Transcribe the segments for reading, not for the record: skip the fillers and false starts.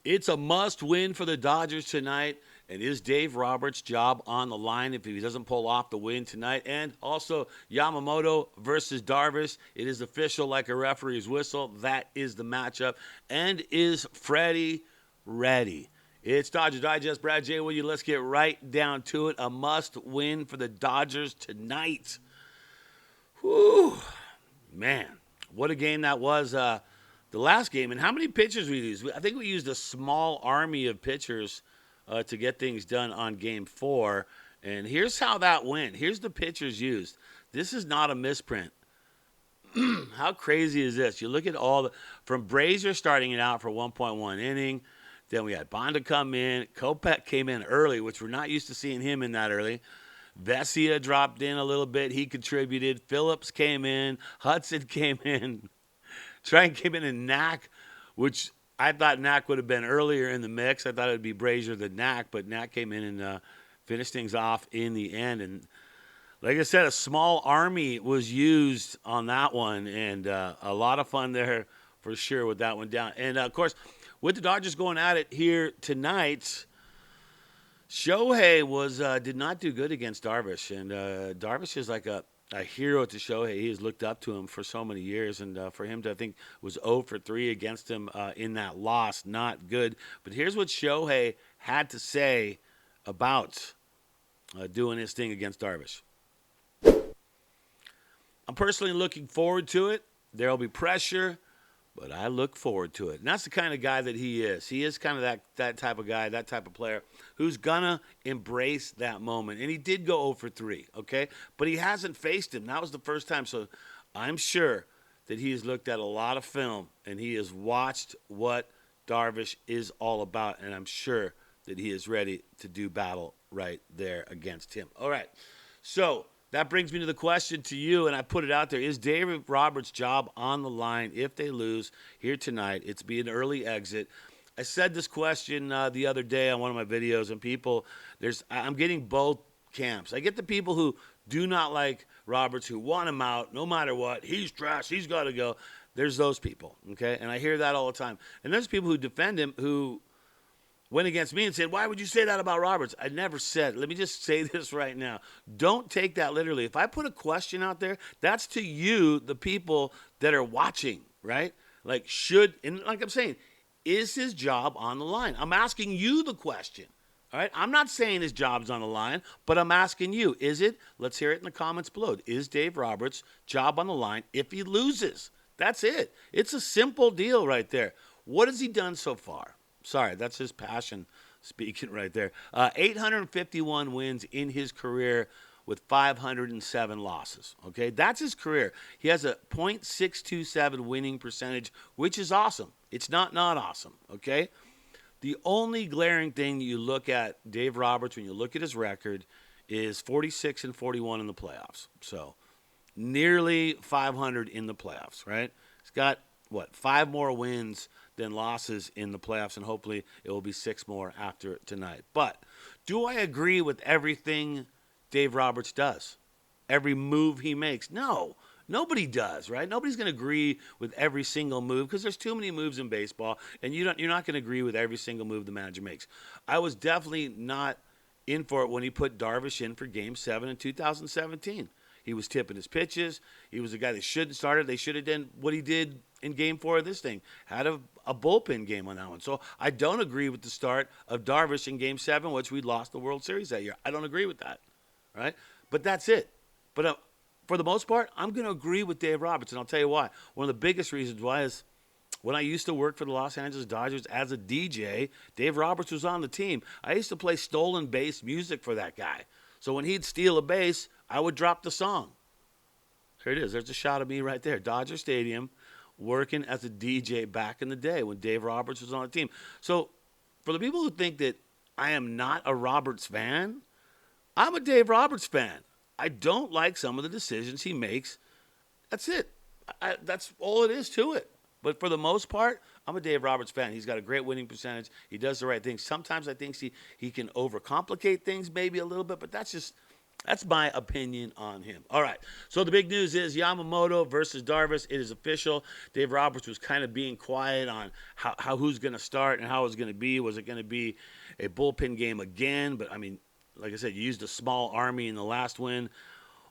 It's a must-win for the Dodgers tonight, and is Dave Roberts' job on the line if he doesn't pull off the win tonight? And also Yamamoto versus Darvish. It is official like a referee's whistle. That is the matchup. And is Freddie ready? It's Dodger Digest. Brad J. with you. Let's get right down to it. A must-win for the Dodgers tonight. Whew. Man, what a game that was. The last game, and how many pitchers we used? I think we used a small army of pitchers to get things done on game 4. And here's how that went. Here's the pitchers used. This is not a misprint. How crazy is this? You look at from Brazier starting it out for 1.1 inning. Then we had Bonda come in. Kopech came in early, which we're not used to seeing him in that early. Vesia dropped in a little bit. He contributed. Phillips came in. Hudson came in. Trent came in and Knack, which I thought Knack would have been earlier in the mix. I thought it would be Brazier than Knack, but Knack came in and finished things off in the end. And like I said, a small army was used on that one, and a lot of fun there for sure with that one down. And, of course, with the Dodgers going at it here tonight, Shohei did not do good against Darvish, and Darvish is like a hero to Shohei. He has looked up to him for so many years, and for him to, I think, was 0 for 3 against him in that loss, not good. But here's what Shohei had to say about doing his thing against Darvish. I'm personally looking forward to it. There will be pressure, but I look forward to it. And that's the kind of guy that he is. He is kind of that type of guy, that type of player who's going to embrace that moment. And he did go 0 for 3, okay? But he hasn't faced him. That was the first time. So I'm sure that he has looked at a lot of film and he has watched what Darvish is all about. And I'm sure that he is ready to do battle right there against him. All right. So that brings me to the question to you, and I put it out there. Is David Roberts' job on the line if they lose here tonight? It's be an early exit. I said this question the other day on one of my videos, and I'm getting both camps. I get the people who do not like Roberts, who want him out no matter what. He's trash. He's got to go. There's those people, okay? And I hear that all the time. And there's people who defend him who went against me and said, why would you say that about Roberts? I never said. Let me just say this right now. Don't take that literally. If I put a question out there, that's to you, the people that are watching, right? Like, and like I'm saying, is his job on the line? I'm asking you the question, all right? I'm not saying his job's on the line, but I'm asking you, is it? Let's hear it in the comments below. Is Dave Roberts' job on the line if he loses? That's it. It's a simple deal right there. What has he done so far? Sorry, that's his passion speaking right there. 851 wins in his career with 507 losses. Okay, that's his career. He has a .627 winning percentage, which is awesome. It's not awesome. Okay, the only glaring thing you look at Dave Roberts when you look at his record is 46 and 41 in the playoffs. So nearly 500 in the playoffs. Right? He's got 5 more wins than losses in the playoffs, and hopefully it will be 6 more after tonight. But do I agree with everything Dave Roberts does? Every move he makes? No, nobody does, right? Nobody's going to agree with every single move because there's too many moves in baseball, and you're not going to agree with every single move the manager makes. I was definitely not in for it when he put Darvish in for Game 7 in 2017. He was tipping his pitches. He was the guy that shouldn't started. They should have done what he did in Game 4 of this thing. Had a bullpen game on that one. So I don't agree with the start of Darvish in Game 7, which we lost the World Series that year. I don't agree with that, right? But that's it. But for the most part, I'm going to agree with Dave Roberts, and I'll tell you why. One of the biggest reasons why is when I used to work for the Los Angeles Dodgers as a DJ, Dave Roberts was on the team. I used to play stolen base music for that guy. So when he'd steal a base, I would drop the song. Here it is. There's a shot of me right there. Dodger Stadium, working as a DJ back in the day when Dave Roberts was on the team. So for the people who think that I am not a Roberts fan, I'm a Dave Roberts fan. I don't like some of the decisions he makes. That's it. That's all it is to it. But for the most part, I'm a Dave Roberts fan. He's got a great winning percentage. He does the right things. Sometimes I think he can overcomplicate things maybe a little bit, but that's just That's my opinion on him. All right. So the big news is Yamamoto versus Darvish. It is official. Dave Roberts was kind of being quiet on how who's going to start and how it's going to be. Was it going to be a bullpen game again? But, I mean, like I said, you used a small army in the last win.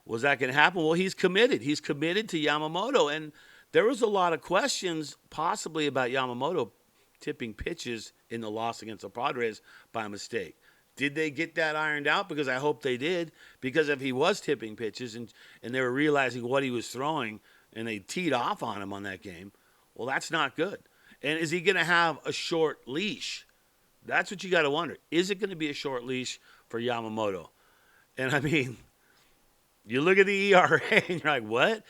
Was that going to happen? Well, he's committed. He's committed to Yamamoto. And there was a lot of questions possibly about Yamamoto tipping pitches in the loss against the Padres by mistake. Did they get that ironed out? Because I hope they did. Because if he was tipping pitches and they were realizing what he was throwing and they teed off on him on that game, well, that's not good. And is he going to have a short leash? That's what you got to wonder. Is it going to be a short leash for Yamamoto? And, I mean, you look at the ERA and you're like, what?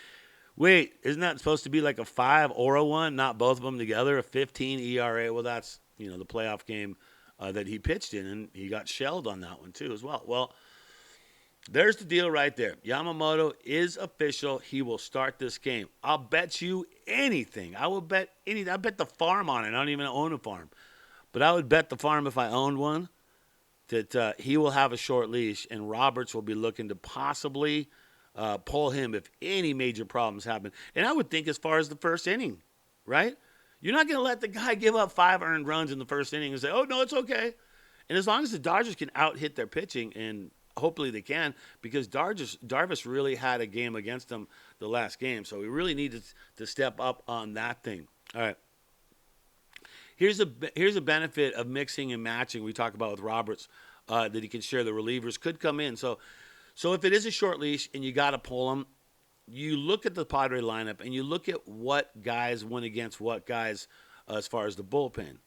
Wait, isn't that supposed to be like a 5 or a 1, not both of them together, a 15 ERA? Well, that's, the playoff game that he pitched in, and he got shelled on that one too as well. Well, there's the deal right there. Yamamoto is official. He will start this game. I'll bet you anything. I bet the farm on it. I don't even own a farm. But I would bet the farm if I owned one that he will have a short leash, and Roberts will be looking to possibly pull him if any major problems happen. And I would think as far as the first inning, right? You're not going to let the guy give up 5 earned runs in the first inning and say, oh, no, it's okay. And as long as the Dodgers can out-hit their pitching, and hopefully they can, because Darvish really had a game against them the last game. So we really need to step up on that thing. All right. Here's a benefit of mixing and matching we talk about with Roberts that he can share. The relievers could come in. So if it is a short leash and you got to pull them, you look at the Padre lineup and you look at what guys went against what guys as far as the bullpen.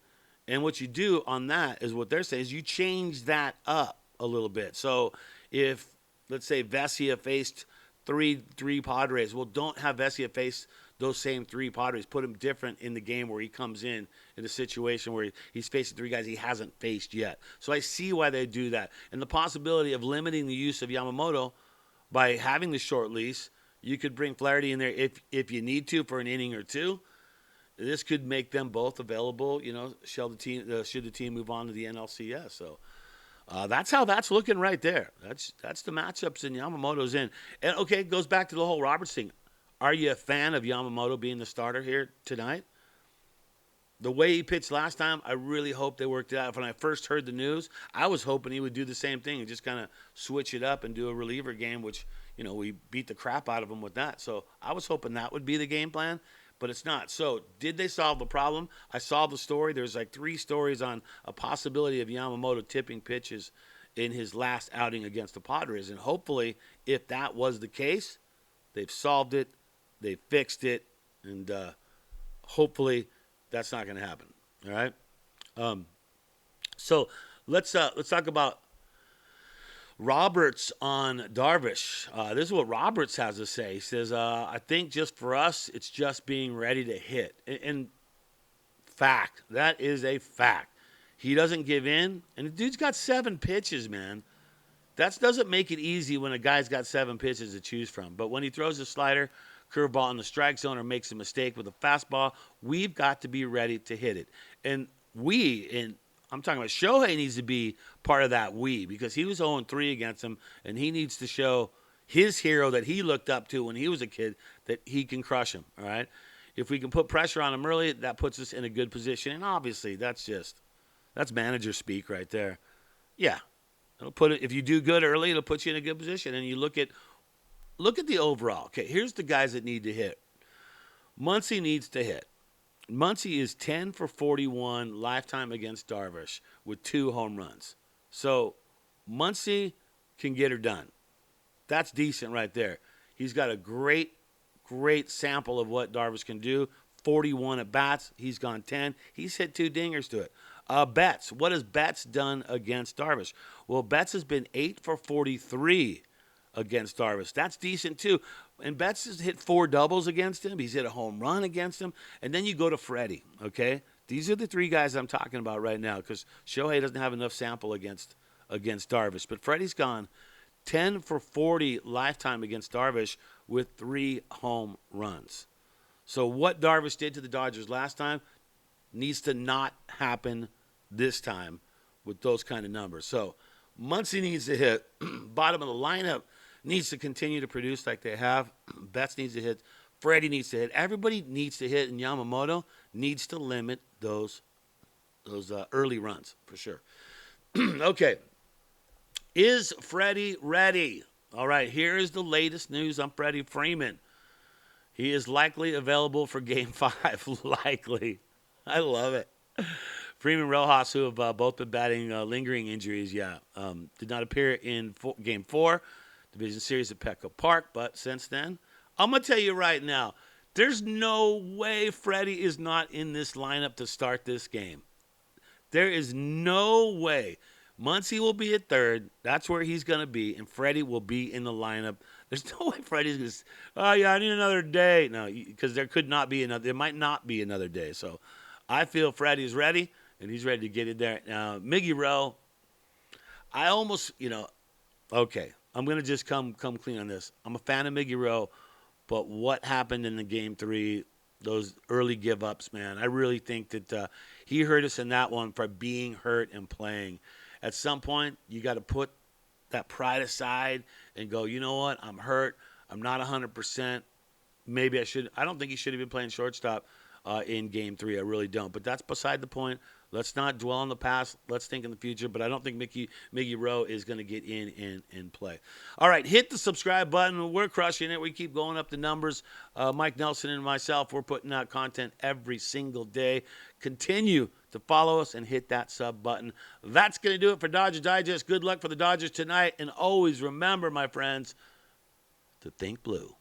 And what you do on that is what they're saying is you change that up a little bit. So if, let's say, Vesia faced three Padres, well, don't have Vesia face those same 3 Padres. Put him different in the game where he comes in a situation where he's facing 3 guys he hasn't faced yet. So I see why they do that. And the possibility of limiting the use of Yamamoto by having the short leash, you could bring Flaherty in there if you need to for an inning or 2. This could make them both available, should the team move on to the NLCS. So that's how that's looking right there. That's the matchups and Yamamoto's in. And, okay, it goes back to the whole Roberts thing. Are you a fan of Yamamoto being the starter here tonight? The way he pitched last time, I really hope they worked it out. When I first heard the news, I was hoping he would do the same thing and just kind of switch it up and do a reliever game, which, we beat the crap out of him with that. So I was hoping that would be the game plan, but it's not. So did they solve the problem? I saw the story. There's like 3 stories on a possibility of Yamamoto tipping pitches in his last outing against the Padres. And hopefully, if that was the case, they've solved it, they fixed it, and hopefully that's not going to happen. All right. So let's talk about Roberts on Darvish. This is what Roberts has to say. He says, I think just for us, it's just being ready to hit. And fact, that is a fact. He doesn't give in. And the dude's got 7 pitches, man. That doesn't make it easy when a guy's got 7 pitches to choose from. But when he throws a slider, curveball in the strike zone, or makes a mistake with a fastball, we've got to be ready to hit it. And I'm talking about Shohei needs to be part of that because he was 0-3 against him, and he needs to show his hero that he looked up to when he was a kid that he can crush him, all right? If we can put pressure on him early, that puts us in a good position, and obviously that's manager speak right there. Yeah, if you do good early, it'll put you in a good position, and you look at the overall. Okay, here's the guys that need to hit. Muncy needs to hit. Muncy is 10 for 41 lifetime against Darvish with 2 home runs. So Muncy can get her done. That's decent right there. He's got a great sample of what Darvish can do. 41 at bats. He's gone 10. He's hit 2 dingers to it. Betts. What has Betts done against Darvish? Well, Betts has been 8 for 43 against Darvish. That's decent too. And Betts has hit 4 doubles against him. He's hit a home run against him. And then you go to Freddie, okay? These are the 3 guys I'm talking about right now because Shohei doesn't have enough sample against Darvish. But Freddie's gone 10 for 40 lifetime against Darvish with 3 home runs. So what Darvish did to the Dodgers last time needs to not happen this time with those kind of numbers. So Muncy needs to hit. Bottom of the lineup needs to continue to produce like they have. Betts needs to hit. Freddie needs to hit. Everybody needs to hit, and Yamamoto needs to limit those early runs for sure. Okay. Is Freddie ready? All right, here is the latest news on Freddie Freeman. He is likely available for Game 5. Likely. I love it. Freeman and Rojas, who have both been batting lingering injuries, did not appear in Game 4, Division Series at Petco Park. But since then, I'm going to tell you right now, there's no way Freddie is not in this lineup to start this game. There is no way. Muncy will be at third. That's where he's going to be. And Freddie will be in the lineup. There's no way Freddie's going to I need another day. No, because there might not be another day. So I feel Freddie's ready, and he's ready to get in there. Now, Miggy Rowe, I almost, okay. I'm going to just come clean on this. I'm a fan of Miggy Rowe, but what happened in the Game 3, those early give-ups, man, I really think that he hurt us in that one for being hurt and playing. At some point, you got to put that pride aside and go, you know what? I'm hurt. I'm not 100%. Maybe I should. I don't think he should have been playing shortstop in Game 3. I really don't. But that's beside the point. Let's not dwell on the past. Let's think in the future. But I don't think Miggy Rowe is going to get in and play. All right, hit the subscribe button. We're crushing it. We keep going up the numbers. Mike Nelson and myself, we're putting out content every single day. Continue to follow us and hit that sub button. That's going to do it for Dodger Digest. Good luck for the Dodgers tonight. And always remember, my friends, to think blue.